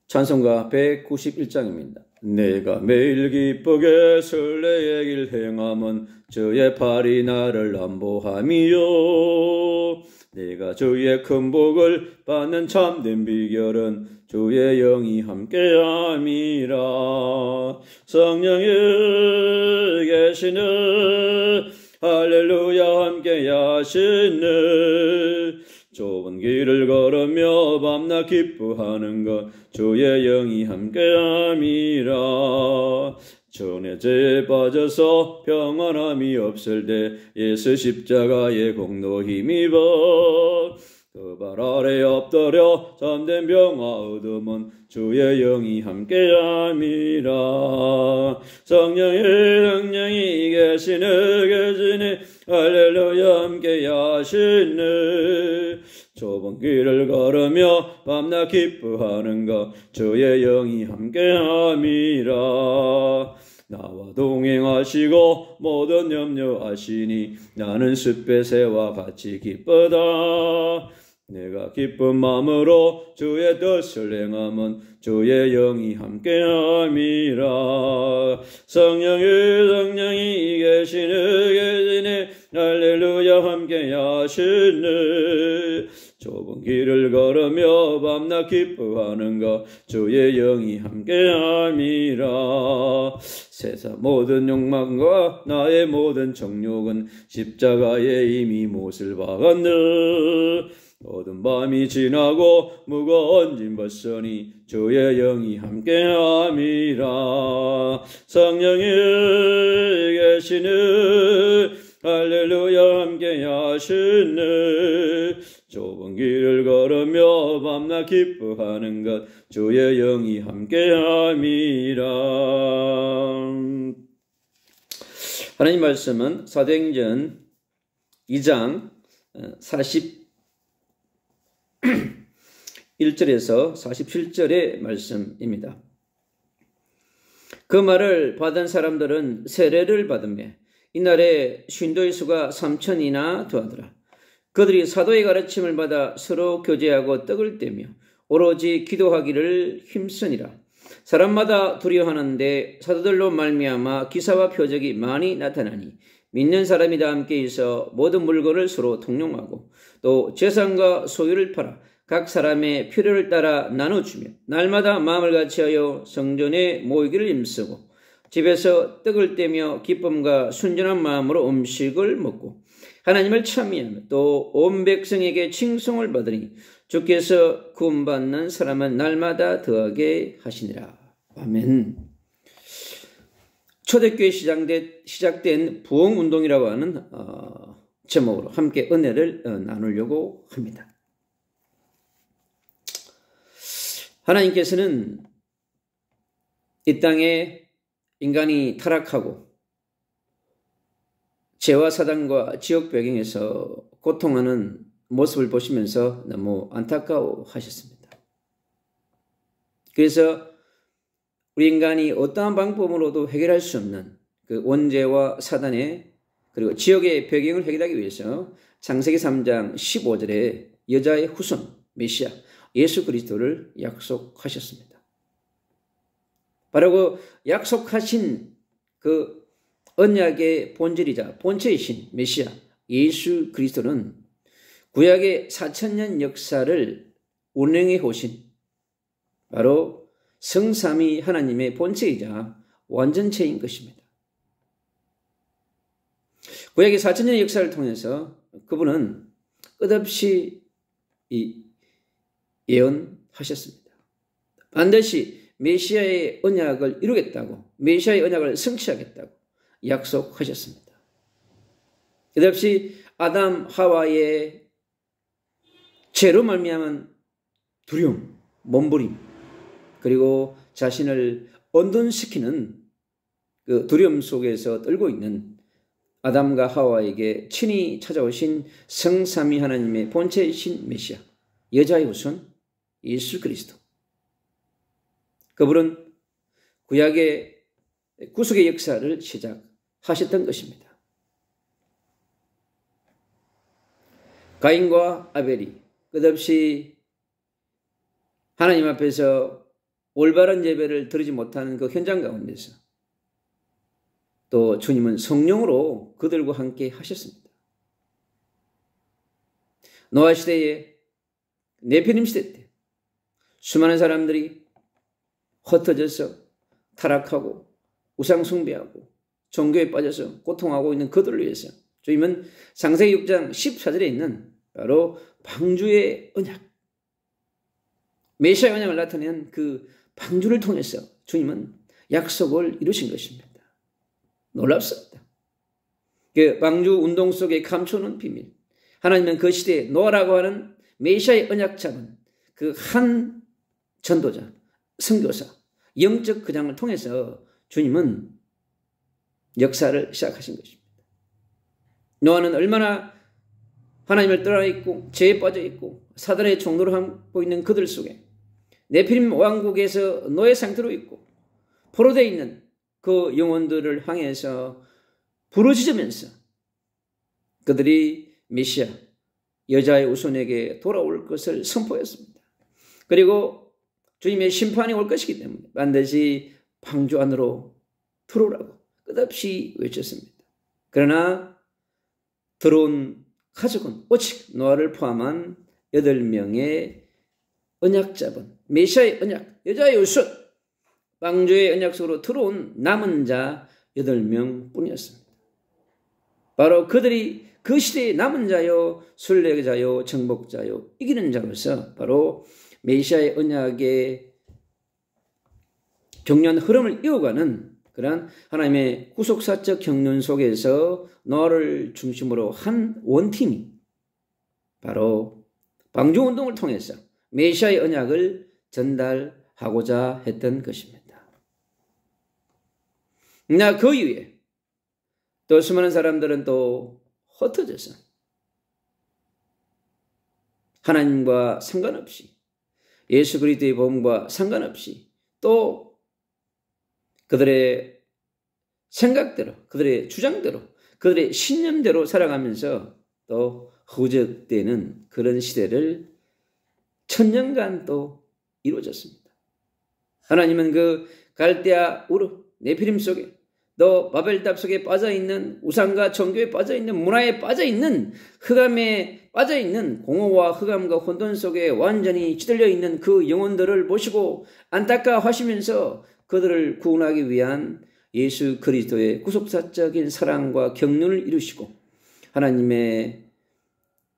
찬송가 191장입니다. 내가 매일 기쁘게 설레의 길 행함은 주의 팔이 나를 안보함이요. 내가 주의 큰 복을 받는 참된 비결은 주의 영이 함께함이라. 성령이 계시네 할렐루야 함께 하시네. 좁은 길을 걸으며 밤낮 기뻐하는 것 주의 영이 함께함이라. 전에 죄에 빠져서 평안함이 없을 때 예수 십자가의 공로 힘입어 그 발 아래 엎드려 잠든 병화 얻으면 주의 영이 함께함이라. 성령이 계시네 할렐루야 함께 하시네. 좁은 길을 걸으며 밤낮 기뻐하는 것 주의 영이 함께함이라. 나와 동행하시고 모든 염려하시니 나는 숲의 새와 같이 기쁘다. 내가 기쁜 마음으로 주의 뜻을 행함은 주의 영이 함께함이라. 성령이 계시네 할렐루야 함께 하시네. 좁은 길을 걸으며 밤낮 기뻐하는 것 주의 영이 함께함이라. 세상 모든 욕망과 나의 모든 정욕은 십자가에 이미 못을 박았네. 어두운 밤이 지나고 무거운 짐 벗으니 주의 영이 함께함이라. 성령이 계시네 할렐루야 함께 하시네. 좁은 길을 걸으며 밤낮 기뻐하는 것 주의 영이 함께함이라. 하나님 말씀은 사도행전 2장 41절에서 47절의 말씀입니다. 그 말을 받은 사람들은 세례를 받으며 이날에 신도의 수가 3,000이나 더하더라. 그들이 사도의 가르침을 받아 서로 교제하고 떡을 떼며 오로지 기도하기를 힘쓰니라. 사람마다 두려워하는데 사도들로 말미암아 기사와 표적이 많이 나타나니 믿는 사람이 다 함께 있어 모든 물건을 서로 통용하고 또 재산과 소유를 팔아 각 사람의 필요를 따라 나눠주며 날마다 마음을 같이하여 성전에 모이기를 힘쓰고 집에서 떡을 떼며 기쁨과 순전한 마음으로 음식을 먹고 하나님을 찬미하며 또 온 백성에게 칭송을 받으니 주께서 구원받는 사람은 날마다 더하게 하시니라. 아멘. 초대교회 시작된 부흥운동이라고 하는 제목으로 함께 은혜를 나누려고 합니다. 하나님께서는 이 땅에 인간이 타락하고 죄와 사단과 지옥 배경에서 고통하는 모습을 보시면서 너무 안타까워하셨습니다. 그래서 우리 인간이 어떠한 방법으로도 해결할 수 없는 그 원죄와 사단의 그리고 지옥의 배경을 해결하기 위해서 창세기 3장 15절에 여자의 후손 메시아 예수 그리스도를 약속하셨습니다. 바로 그 약속하신 그 언약의 본질이자 본체이신 메시아 예수 그리스도는 구약의 4,000년 역사를 운행해 오신 바로 성삼위 하나님의 본체이자 완전체인 것입니다. 구약의 4,000년 역사를 통해서 그분은 끝없이 예언하셨습니다. 반드시 메시아의 언약을 이루겠다고, 메시아의 언약을 성취하겠다고 약속하셨습니다. 끝없이 아담 하와의 죄로 말미암은 두려움, 몸부림, 그리고 자신을 언둔시키는 그 두려움 속에서 떨고 있는 아담과 하와에게 친히 찾아오신 성삼위 하나님의 본체이신 메시아, 여자의 후손 예수 그리스도. 그분은 구약의 구속의 역사를 시작하셨던 것입니다. 가인과 아벨이 끝없이 하나님 앞에서 올바른 예배를 드리지 못하는 그 현장 가운데서 또 주님은 성령으로 그들과 함께 하셨습니다. 노아 시대에 네피림 시대 때 수많은 사람들이 흩어져서 타락하고 우상 숭배하고 종교에 빠져서 고통하고 있는 그들을 위해서 주님은 창세기 6장 14절에 있는 바로 방주의 언약, 메시아의 언약을 나타낸 그 방주를 통해서 주님은 약속을 이루신 것입니다. 놀랍습니다. 그 방주 운동 속에 감추는 비밀, 하나님은 그 시대에 노아라고 하는 메시아의 언약 잡은 그 한 전도자, 선교사, 영적 그장을 통해서 주님은 역사를 시작하신 것입니다. 노아는 얼마나 하나님을 떠나 있고 죄에 빠져 있고 사단의 종로를 하고 있는 그들 속에 네피림 왕국에서 노예 상태로 있고 포로되어 있는 그 영혼들을 향해서 부르짖으면서 그들이 메시아 여자의 우선에게 돌아올 것을 선포했습니다. 그리고 주님의 심판이 올 것이기 때문에 반드시 방주 안으로 들어오라고 끝없이 외쳤습니다. 그러나 들어온 가족은 오직 노아를 포함한 8명의 언약 잡은 메시아의 언약, 여자의 우선, 방주의 언약 속으로 들어온 남은 자 8명 뿐이었습니다. 바로 그들이 그 시대의 남은 자요, 순례자요, 정복자요, 이기는 자로서 바로 메시아의 언약의 경륜 흐름을 이어가는 그러한 하나님의 구속사적 경륜 속에서 노아를 중심으로 한 원팀이 바로 방주운동을 통해서 메시아의 언약을 전달하고자 했던 것입니다. 나 그 이후에 또 수많은 사람들은 또 흩어져서 하나님과 상관없이 예수 그리스도의 복음과 상관없이 또 그들의 생각대로, 그들의 주장대로, 그들의 신념대로 살아가면서 또 허우적대는 그런 시대를 천년간 또 이루어졌습니다. 하나님은 그 갈대아 우르, 네피림 속에 또 바벨탑 속에 빠져있는 우상과 종교에 빠져있는 문화에 빠져있는 흑암에 빠져있는 공허와 흑암과 혼돈 속에 완전히 찌들려 있는 그 영혼들을 보시고 안타까워하시면서 그들을 구원하기 위한 예수 그리스도의 구속사적인 사랑과 경륜을 이루시고 하나님의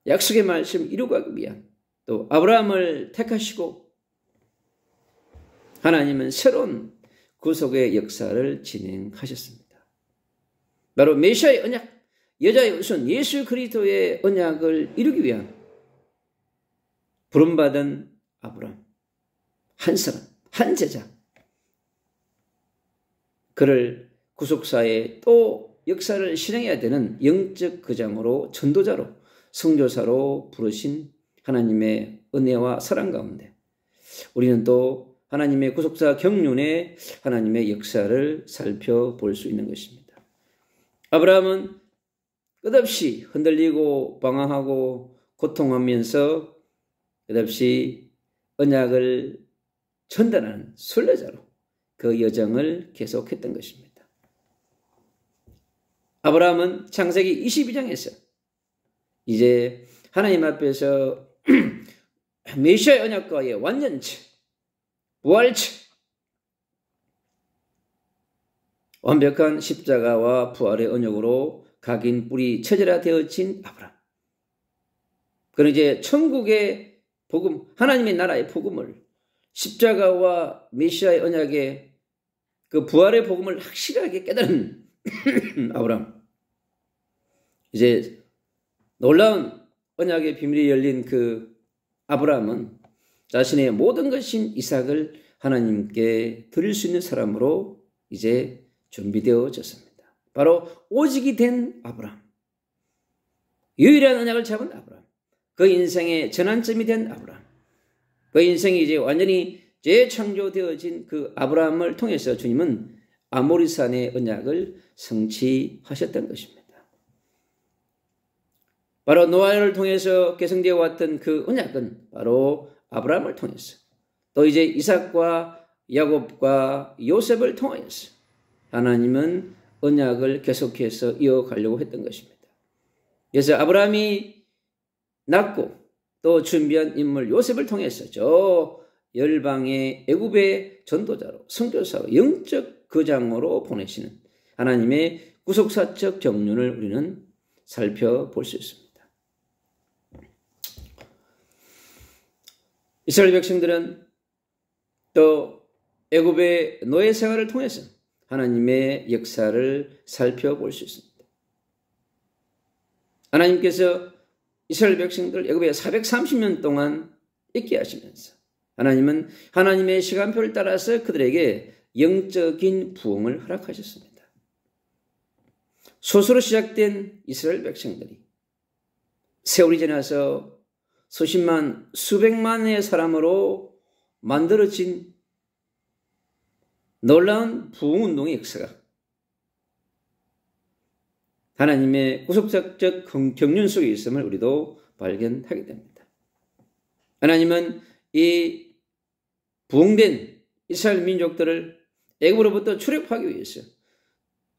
약속의 말씀 이루기 위한 또 아브라함을 택하시고 하나님은 새로운 구속의 역사를 진행하셨습니다. 바로 메시아의 언약, 여자의 우선 예수 그리스도의 언약을 이루기 위한 부름받은 아브라함, 한 사람, 한 제자, 그를 구속사에 또 역사를 실행해야 되는 영적 거장으로 전도자로 선교사로 부르신 하나님의 은혜와 사랑 가운데 우리는 또 하나님의 구속사 경륜의 하나님의 역사를 살펴볼 수 있는 것입니다. 아브라함은 끝없이 흔들리고 방황하고 고통하면서 끝없이 언약을 전달하는 순례자로 그 여정을 계속했던 것입니다. 아브라함은 창세기 22장에서 이제 하나님 앞에서 메시아의 언약과의 완전체, 부활체, 완벽한 십자가와 부활의 언약으로 각인 뿌리 체질화되어진 아브라함. 그는 이제 천국의 복음, 하나님의 나라의 복음을 십자가와 메시아의 언약의 그 부활의 복음을 확실하게 깨달은 아브라함. 이제 놀라운 언약의 비밀이 열린 그 아브라함은 자신의 모든 것인 이삭을 하나님께 드릴 수 있는 사람으로 이제 준비되어졌습니다. 바로 오직이 된 아브라함. 유일한 언약을 잡은 아브라함. 그 인생의 전환점이 된 아브라함. 그 인생이 이제 완전히 재창조되어진 그 아브라함을 통해서 주님은 아모리산의 언약을 성취하셨던 것입니다. 바로 노아를 통해서 계승되어 왔던 그 언약은 바로 아브라함을 통해서 또 이제 이삭과 야곱과 요셉을 통하여서 하나님은 언약을 계속해서 이어가려고 했던 것입니다. 그래서 아브라함이 낳고 또 준비한 인물 요셉을 통해서 저 열방의 애굽의 전도자로, 선교사로, 영적 거장으로 보내시는 하나님의 구속사적 경륜을 우리는 살펴볼 수 있습니다. 이스라엘 백성들은 또 애굽의 노예 생활을 통해서 하나님의 역사를 살펴볼 수 있습니다. 하나님께서 이스라엘 백성들 애굽에 430년 동안 있게 하시면서 하나님은 하나님의 시간표를 따라서 그들에게 영적인 부흥을 허락하셨습니다. 소수로 시작된 이스라엘 백성들이 세월이 지나서 수십만, 수백만의 사람으로 만들어진 놀라운 부흥운동의 역사가 하나님의 구속사적 경륜 속에 있음을 우리도 발견하게 됩니다. 하나님은 이 부흥된 이스라엘 민족들을 애굽으로부터 출애굽하기 위해서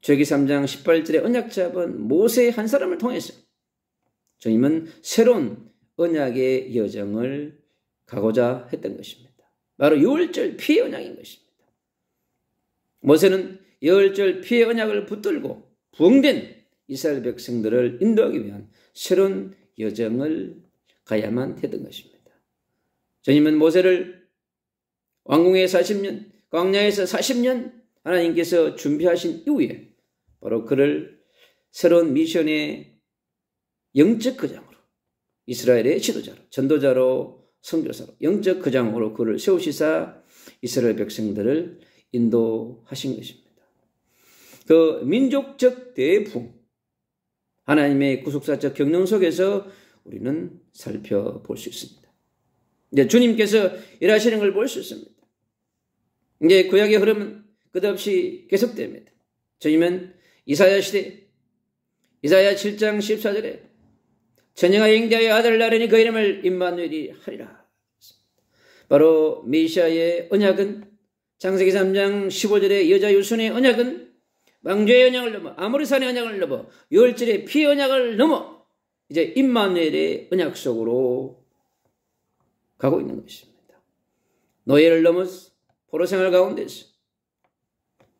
출애굽기 3장 18절에 언약 잡은 모세 한 사람을 통해서 주님은 새로운 언약의 여정을 가고자 했던 것입니다. 바로 유월절 피의 언약인 것입니다. 모세는 유월절 피의 언약을 붙들고 부흥된 이스라엘 백성들을 인도하기 위한 새로운 여정을 가야만 했던 것입니다. 주님은 모세를 왕궁에 40년, 광야에서 40년 하나님께서 준비하신 이후에 바로 그를 새로운 미션의 영적 거장으로, 이스라엘의 지도자로, 전도자로, 선교사로, 영적 거장으로 그를 세우시사 이스라엘 백성들을 인도하신 것입니다. 그 민족적 대부흥, 하나님의 구속사적 경륜 속에서 우리는 살펴볼 수 있습니다. 이제 주님께서 일하시는 걸 볼 수 있습니다. 이제 구약의 흐름은 끝없이 계속됩니다. 주님은 이사야 시대, 이사야 7장 14절에 전영아 영자의 아들을 낳으니 그 이름을 임마누엘이 하리라. 바로 메시아의 언약은 창세기 3장 15절에 여자 유순의 언약은 망조의 언약을 넘어 아모리산의 언약을 넘어 유월절의 피의 언약을 넘어 이제 임마누엘의 언약 속으로 가고 있는 것입니다. 노예를 넘어서 포로생활 가운데서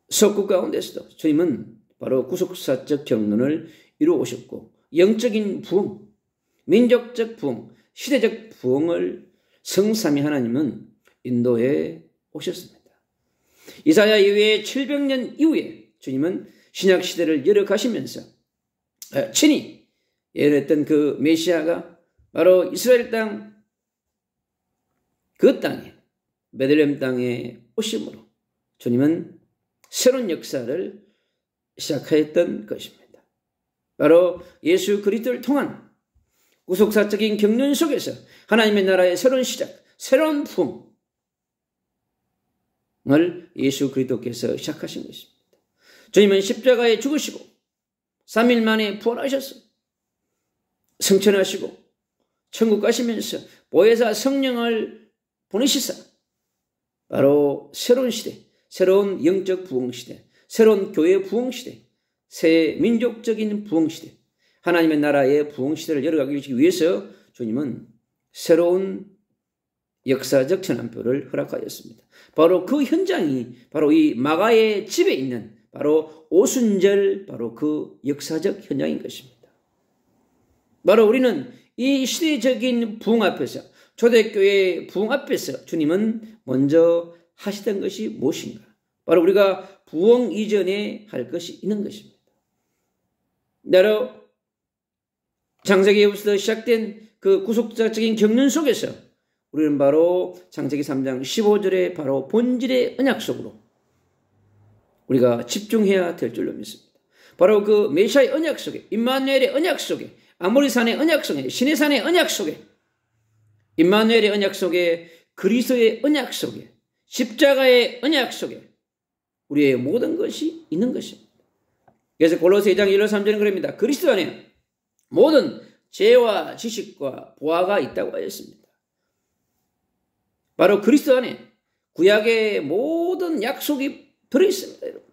석국 가운데서도 주님은 바로 구속사적 경륜을 이루어 오셨고 영적인 부흥, 민족적 부흥, 시대적 부흥을 성삼위 하나님은 인도해 오셨습니다. 이사야 이후에 700년 이후에 주님은 신약시대를 열어가시면서 친히 예언했던 그 메시아가 바로 이스라엘 땅, 그 땅에 베들레헴 땅에 오심으로 주님은 새로운 역사를 시작하였던 것입니다. 바로 예수 그리스도를 통한 구속사적인 경륜 속에서 하나님의 나라의 새로운 시작, 새로운 부흥을 예수 그리스도께서 시작하신 것입니다. 주님은 십자가에 죽으시고 3일 만에 부활하셨어. 승천하시고 천국 가시면서 보혜사 성령을 보내시사 바로 새로운 시대, 새로운 영적 부흥 시대, 새로운 교회 부흥 시대, 새 민족적인 부흥 시대, 하나님의 나라의 부흥 시대를 열어가기 위해서 주님은 새로운 역사적 전환표를 허락하였습니다. 바로 그 현장이 바로 이 마가의 집에 있는 바로 오순절, 바로 그 역사적 현장인 것입니다. 바로 우리는 이 시대적인 부흥 앞에서, 초대교회의 부흥 앞에서 주님은 먼저 하시던 것이 무엇인가? 바로 우리가 부흥 이전에 할 것이 있는 것입니다. 바로 창세기부터 시작된 그 구속사적인 경륜 속에서 우리는 바로 창세기 3장 15절에 바로 본질의 언약 속으로 우리가 집중해야 될 줄로 믿습니다. 바로 그 메시아의 언약 속에, 임마누엘의 언약 속에, 아모리산의 언약 속에, 시내산의 언약 속에, 임마누엘의 언약 속에, 그리스도의 언약 속에, 십자가의 언약 속에 우리의 모든 것이 있는 것입니다. 그래서 골로새 2장 1절 3절은 그럽니다. 그리스도 안에 모든 지혜와 지식과 보화가 있다고 하였습니다. 바로 그리스도 안에 구약의 모든 약속이 들어있습니다. 여러분.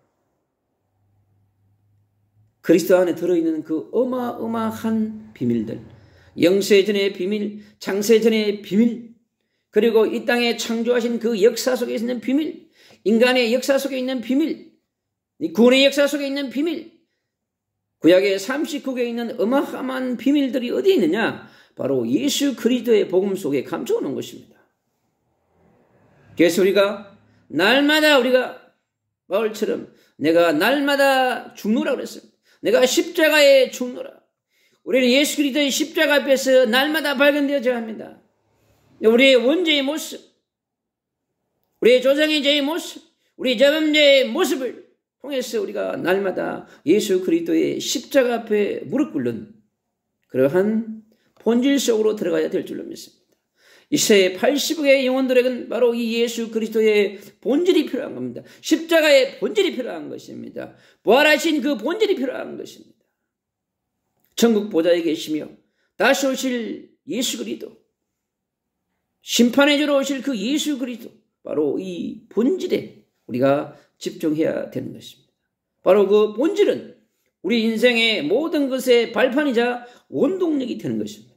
그리스도 안에 들어있는 그 어마어마한 비밀들, 영세전의 비밀, 창세전의 비밀, 그리고 이 땅에 창조하신 그 역사 속에 있는 비밀, 인간의 역사 속에 있는 비밀, 구원의 역사 속에 있는 비밀, 구약의 39개에 있는 어마어마한 비밀들이 어디에 있느냐? 바로 예수 그리스도의 복음 속에 감춰놓은 것입니다. 그래서 우리가 날마다 우리가 바울처럼 내가 날마다 죽노라 그랬습니다. 내가 십자가에 죽노라. 우리는 예수 그리스도의 십자가 앞에서 날마다 발견되어져야 합니다. 우리의 원죄의 모습, 우리의 조상의 죄의 모습, 우리 자범죄의 모습을 통해서 우리가 날마다 예수 그리스도의 십자가 앞에 무릎 꿇는 그러한 본질 속으로 들어가야 될 줄로 믿습니다. 이 새 80억의 영혼들에게는 바로 이 예수 그리스도의 본질이 필요한 겁니다. 십자가의 본질이 필요한 것입니다. 부활하신 그 본질이 필요한 것입니다. 천국 보좌에 계시며 다시 오실 예수 그리스도, 심판해 주러 오실 그 예수 그리스도, 바로 이 본질에 우리가 집중해야 되는 것입니다. 바로 그 본질은 우리 인생의 모든 것의 발판이자 원동력이 되는 것입니다.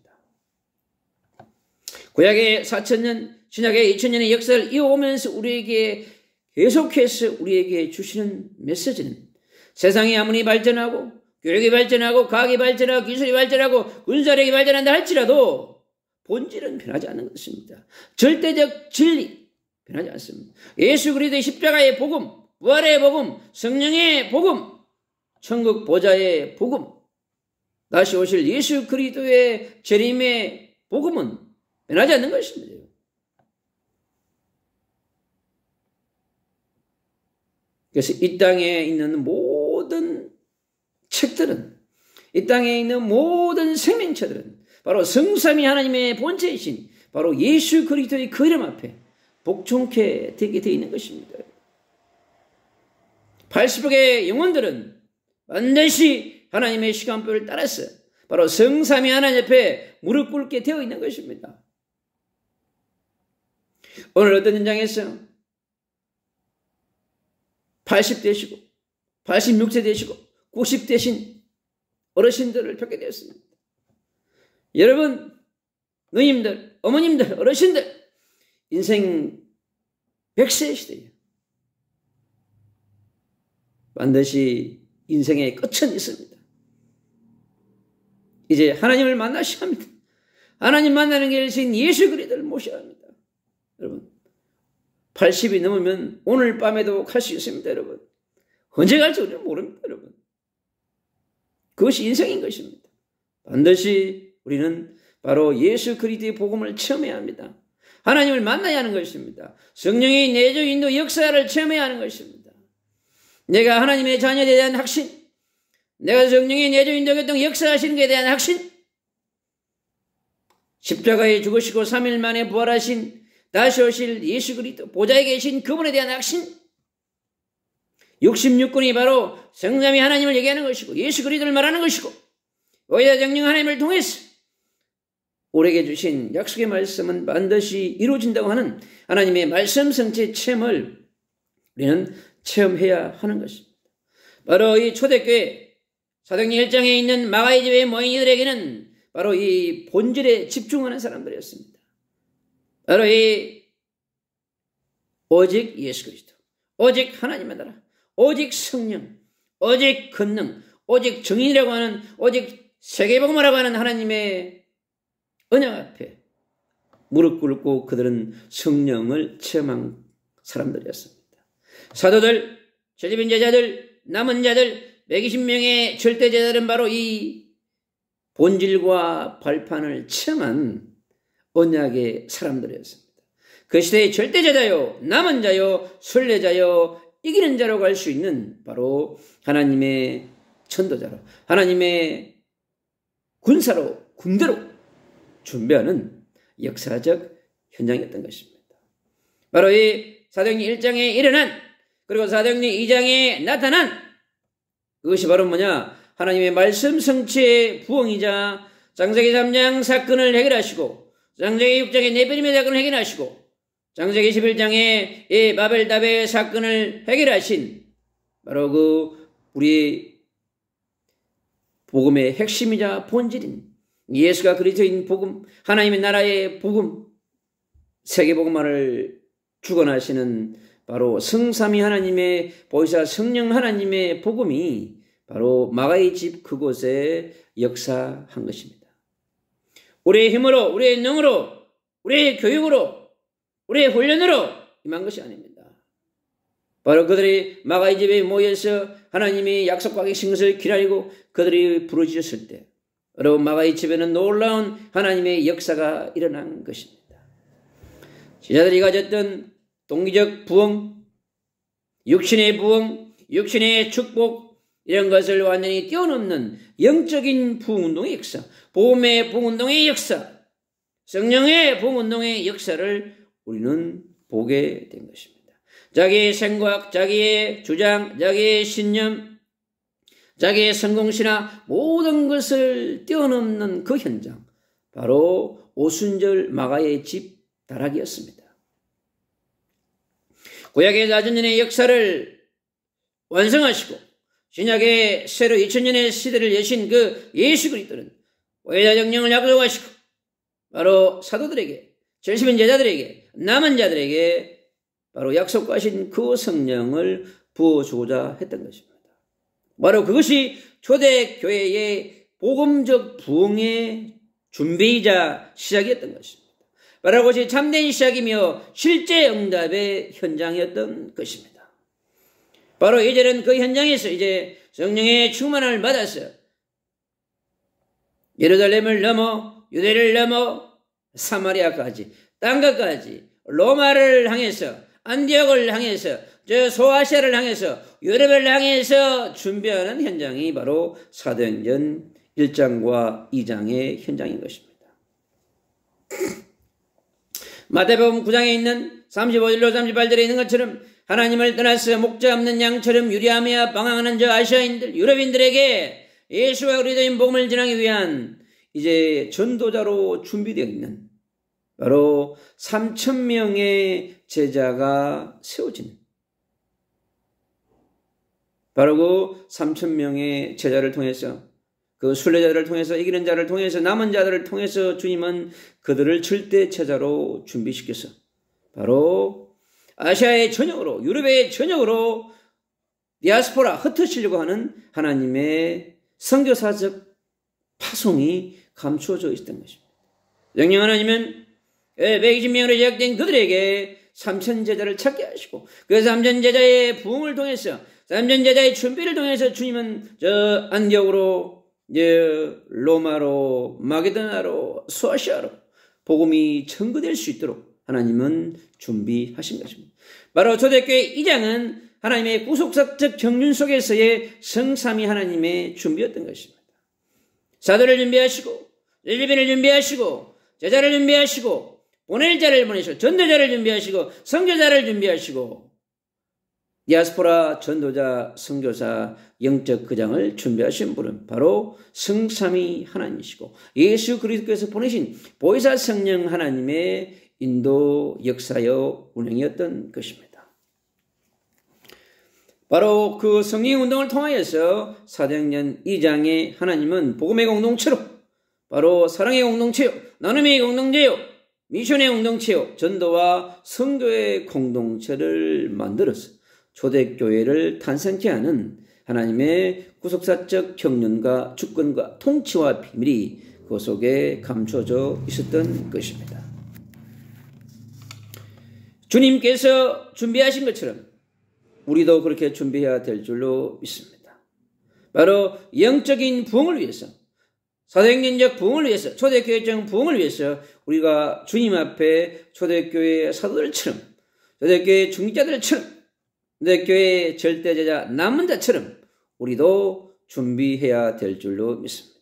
구약의 4,000년, 신약의 2,000년의 역사를 이어오면서 우리에게 계속해서 우리에게 주시는 메시지는 세상이 아무리 발전하고 교육이 발전하고 과학이 발전하고 기술이 발전하고 군사력이 발전한다 할지라도 본질은 변하지 않는 것입니다. 절대적 진리 변하지 않습니다. 예수 그리스도의 십자가의 복음, 부활의 복음, 성령의 복음, 천국 보좌의 복음, 다시 오실 예수 그리스도의 재림의 복음은 변하지 않는 것입니다. 그래서 이 땅에 있는 모든 책들은, 이 땅에 있는 모든 생명체들은 바로 성삼위 하나님의 본체이신 바로 예수 그리스도의 그 이름 앞에 복종케 되게 되어 있는 것입니다. 80억의 영혼들은 반드시 하나님의 시간표를 따라서 바로 성삼위 하나님 앞에 무릎 꿇게 되어 있는 것입니다. 오늘 어떤 현장에서 80되시고 86세 되시고 90되신 어르신들을 뵙게 되었습니다. 여러분, 누님들, 어머님들, 어르신들, 인생 100세 시대예요. 반드시 인생의 끝은 있습니다. 이제 하나님을 만나셔야 합니다. 하나님 만나는 길이신 예수 그리스도를 모셔야 합니다. 여러분, 80이 넘으면 오늘 밤에도 갈 수 있습니다. 여러분, 언제 갈지 우리는 모릅니다. 여러분, 그것이 인생인 것입니다. 반드시 우리는 바로 예수 그리스도의 복음을 체험해야 합니다. 하나님을 만나야 하는 것입니다. 성령의 내주 인도 역사를 체험해야 하는 것입니다. 내가 하나님의 자녀에 대한 확신, 내가 성령의 내주 인도 교통 역사하시는 것에 대한 확신, 십자가에 죽으시고 3일 만에 부활하신 다시 오실 예수 그리스도 보좌에 계신 그분에 대한 확신, 66권이 바로 성삼위 하나님을 얘기하는 것이고 예수 그리스도를 말하는 것이고 오히려 정령 하나님을 통해서 우리에게 주신 약속의 말씀은 반드시 이루어진다고 하는 하나님의 말씀 성취의 체험을 우리는 체험해야 하는 것입니다. 바로 이 초대교회 사도행전 1장에 있는 마가의 집에 모인 이들에게는 바로 이 본질에 집중하는 사람들이었습니다. 바로 이 오직 예수 그리스도, 오직 하나님의 나라, 오직 성령, 오직 권능, 오직 정인이라고 하는, 오직 세계복음이라고 하는 하나님의 언약 앞에 무릎 꿇고 그들은 성령을 체험한 사람들이었습니다. 사도들, 70인 제자들, 남은 자들, 120명의 절대 제자들은 바로 이 본질과 발판을 체험한 언약의 사람들이었습니다. 그 시대의 절대 제자요, 남은 자요, 순례자요, 이기는 자로 갈 수 있는 바로 하나님의 전도자로, 하나님의 군사로, 군대로 준비하는 역사적 현장이었던 것입니다. 바로 이 사도행전 1장에 일어난, 그리고 사도행전 2장에 나타난 그것이 바로 뭐냐? 하나님의 말씀 성취의 부흥이자 창세기 3장 사건을 해결하시고 창세기 6장의 네피림의 사건을 해결하시고 창세기 11장에 이 바벨탑의 사건을 해결하신 바로 우리 복음의 핵심이자 본질인 예수가 그리스도인 복음, 하나님의 나라의 복음, 세계복음화를 주관하시는 바로 성삼위 하나님의 보혜사 성령 하나님의 복음이 바로 마가의 집 그곳에 역사한 것입니다. 우리의 힘으로, 우리의 능으로, 우리의 교육으로, 우리의 훈련으로 임한 것이 아닙니다. 바로 그들이 마가의 집에 모여서 하나님이 약속하게 신 것을 기다리고 그들이 부르짖었을 때 바로 마가의 집에는 놀라운 하나님의 역사가 일어난 것입니다. 제자들이 가졌던 동기적 부흥, 육신의 부흥, 육신의 축복 이런 것을 완전히 뛰어넘는 영적인 부흥운동의 역사, 복음의 부흥운동의 역사, 성령의 부흥운동의 역사를 우리는 보게 된 것입니다. 자기의 생각, 자기의 주장, 자기의 신념, 자기의 성공신화 모든 것을 뛰어넘는 그 현장, 바로 오순절 마가의 집 다락이었습니다. 구약의 4000년의 역사를 완성하시고 신약의 새로 2000년의 시대를 여신 그 예수 그리스도는 보혜사 성령을 약속하시고 바로 사도들에게, 70인 제자들에게, 남은 자들에게 바로 약속하신 그 성령을 부어주고자 했던 것입니다. 바로 그것이 초대교회의 복음적 부흥의 준비이자 시작이었던 것입니다. 바로 그것이 참된 시작이며 실제 응답의 현장이었던 것입니다. 바로 이제는 그 현장에서 이제 성령의 충만함을 받아서 예루살렘을 넘어 유대를 넘어 사마리아까지 땅끝까지 로마를 향해서 안디옥을 향해서 저 소아시아를 향해서 유럽을 향해서 준비하는 현장이 바로 사도행전 1장과 2장의 현장인 것입니다. 마태복음 9장에 있는 35절로 38절에 있는 것처럼 하나님을 떠나서 목자 없는 양처럼 유리하며 방황하는 저 아시아인들, 유럽인들에게 예수와 그리스도인 복음을 전하기 위한 이제 전도자로 준비되어 있는 바로 3000명의 제자가 세워지는 바로 그 3000명의 제자를 통해서 그 순례자들을 통해서 이기는 자를 통해서 남은 자들을 통해서 주님은 그들을 절대 제자로 준비시켜서 바로 아시아의 전역으로 유럽의 전역으로 디아스포라 흩어지려고 하는 하나님의 선교사적 파송이 감추어져 있었던 것입니다. 영영 하나님은 120명으로 제작된 그들에게 3000 제자를 찾게 하시고 그 3000 제자의 부흥을 통해서 3000 제자의 준비를 통해서 주님은 저 안디옥으로 로마로 마게도나로 소아시아로 복음이 전거될 수 있도록 하나님은 준비하신 것입니다. 바로 초대교회 2장은 하나님의 구속사적 경륜 속에서의 성삼위 하나님의 준비였던 것입니다. 사도를 준비하시고 릴리빈을 준비하시고 제자를 준비하시고 보낼 자를 보내시고 전도자를 준비하시고 선교자를 준비하시고 디아스포라 전도자 선교사 영적 거장을 준비하신 분은 바로 성삼위 하나님이시고 예수 그리스도께서 보내신 보혜사 성령 하나님의 인도 역사여 운행이었던 것입니다. 바로 그 성령 운동을 통하여서 사도행전 2장에 하나님은 복음의 공동체로 바로 사랑의 공동체요, 나눔의 공동체요, 미션의 공동체요, 전도와 선교의 공동체를 만들어서 초대교회를 탄생케 하는 하나님의 구속사적 경륜과 주권과 통치와 비밀이 그 속에 감춰져 있었던 것입니다. 주님께서 준비하신 것처럼 우리도 그렇게 준비해야 될 줄로 믿습니다. 바로 영적인 부흥을 위해서, 사도행전적 부흥을 위해서, 초대교회적 부흥을 위해서 우리가 주님 앞에 초대교회 사도들처럼, 초대교회 중직자들처럼, 초대교회 절대제자 남은 자처럼 우리도 준비해야 될 줄로 믿습니다.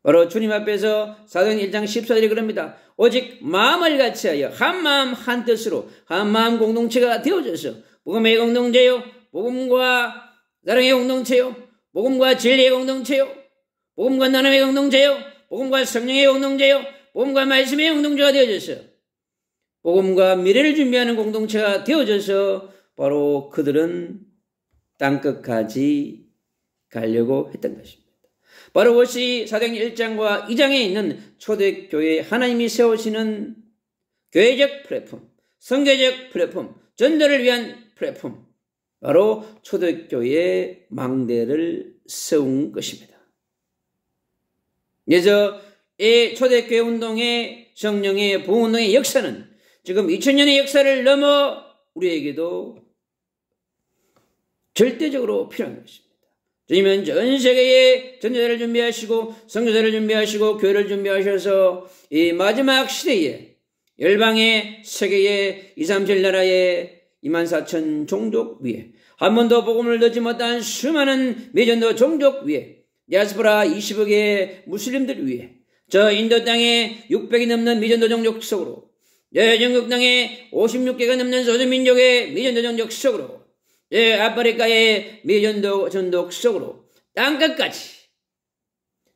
바로 주님 앞에서 사도행전 1장 14절에 그럽니다. 오직 마음을 같이하여 한 마음 한 뜻으로 한 마음 공동체가 되어져서 복음의 공동체요, 복음과 사랑의 공동체요, 복음과 진리의 공동체요, 복음과 나눔의 공동체요, 복음과 성령의 공동체요, 복음과 말씀의 공동체가 되어져서 복음과 미래를 준비하는 공동체가 되어져서 바로 그들은 땅끝까지 가려고 했던 것입니다. 바로 그것이 사도행전 1장과 2장에 있는 초대교회 하나님이 세우시는 교회적 플랫폼, 선교적 플랫폼, 전도를 위한 플랫폼, 바로 초대교회의 망대를 세운 것입니다. 그래서 이 초대교회 운동의 성령의 부흥운동의 역사는 지금 2000년의 역사를 넘어 우리에게도 절대적으로 필요한 것입니다. 주님은 전 세계에 전도자를 준비하시고 선교사를 준비하시고 교회를 준비하셔서 이 마지막 시대에 열방의 세계의 237 나라의 24,000 종족 위에 한 번도 복음을 듣지 못한 수많은 미전도 종족 위에 디아스포라 20억의 무슬림들 위에 저 인도 땅에 600이 넘는 미전도 종족 속으로 전국 땅에 56개가 넘는 소수민족의 미전도 종족 속으로 아프리카의 미전도 전독 속으로 땅끝까지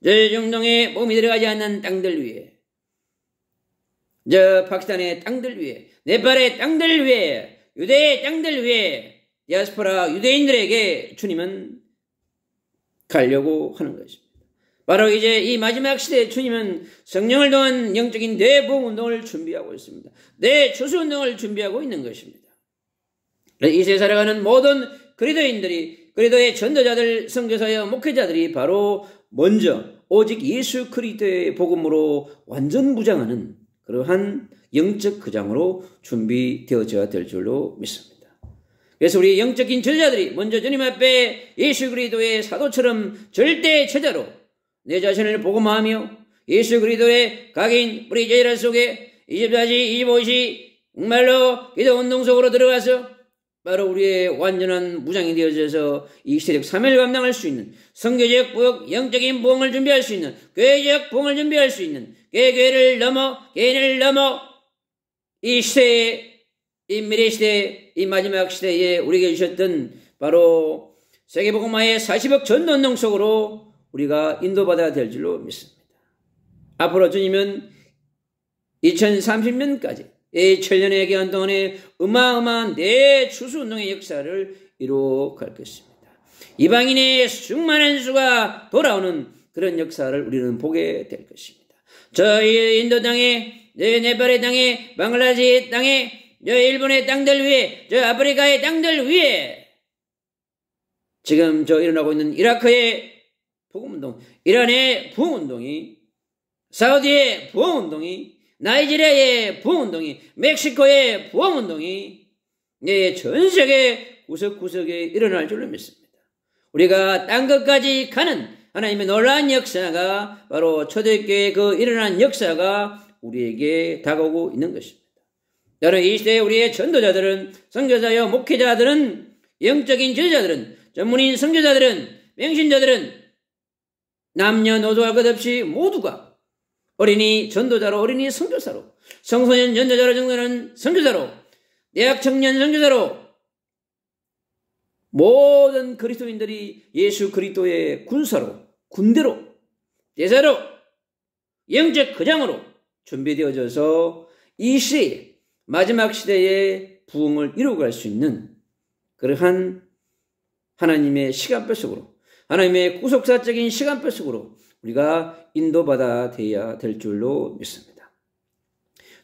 저 중동에 몸이 들어가지 않는 땅들 위에 저 파키스탄의 땅들 위에 네팔의 땅들 위에 유대의 땅들 위에 디아스포라 유대인들에게 주님은 가려고 하는 것입니다. 바로 이제 이 마지막 시대에 주님은 성령을 통한 영적인 대복음운동을 준비하고 있습니다. 대추수운동을 준비하고 있는 것입니다. 이 세상에 살아가는 모든 그리스도인들이 그리스도의 전도자들, 선교사여 목회자들이 바로 먼저 오직 예수 그리스도의 복음으로 완전 무장하는 그러한 영적 거장으로 준비되어져야 될 줄로 믿습니다. 그래서 우리 영적인 제자들이 먼저 주님 앞에 예수 그리스도의 사도처럼 절대 제자로 내 자신을 복음하며 예수 그리스도의 각인 우리 제자들 속에 24시 25시 정말로 기도 운동 속으로 들어가서 바로 우리의 완전한 무장이 되어져서 이 시대적 사명을 감당할 수 있는 선교적 부역 영적인 부흥을 준비할 수 있는 교회적 부흥을 준비할 수 있는 교회를 넘어 개인을 넘어 이 시대에 이 미래 시대 이 마지막 시대에 우리에게 주셨던 바로 세계복음화의 40억 전도운동 속으로 우리가 인도받아야 될 줄로 믿습니다. 앞으로 주님은 2030년까지 이 천년의 기간 동안에 어마어마한 대추수운동의 역사를 이루어갈 것입니다. 이방인의 수많은 수가 돌아오는 그런 역사를 우리는 보게 될 것입니다. 저희 인도 땅에, 네팔의 땅에, 방글라데시 땅에, 저 일본의 땅들 위에, 저 아프리카의 땅들 위에 지금 저 일어나고 있는 이라크의 복음운동, 이란의 부흥운동이, 사우디의 부흥운동이, 나이지리아의 부흥운동이, 멕시코의 부흥운동이 전 세계 구석구석에 일어날 줄로 믿습니다. 우리가 땅끝까지 가는 하나님의 놀라운 역사가 바로 초대교회의 그 일어난 역사가 우리에게 다가오고 있는 것입니다. 여러분 이 시대에 우리의 전도자들은 선교사여 목회자들은 영적인 제자들은 전문인 선교자들은 맹신자들은 남녀노소 할 것 없이 모두가 어린이 전도자로 어린이 선교사로 청소년 전도자로 청소년 선교사로 대학 청년 선교사로 모든 그리스도인들이 예수 그리스도의 군사로 군대로 대사로 영적 거장으로 준비되어져서 이 시대에 마지막 시대의 부흥을 이루어갈 수 있는 그러한 하나님의 시간표 속으로 하나님의 구속사적인 시간표 속으로 우리가 인도받아 되어야 될 줄로 믿습니다.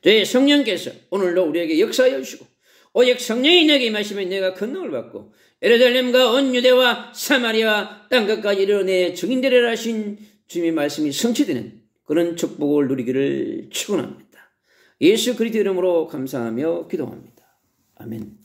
저희 성령께서 오늘도 우리에게 역사하여 주시고 오직 성령이 내게 임하시면 내가 권능을 받고 예루살렘과 온 유대와 사마리아 땅끝까지 이르내 증인되리라 하신 주님의 말씀이 성취되는 그런 축복을 누리기를 축원합니다. 예수 그리스도 이름으로 감사하며 기도합니다. 아멘.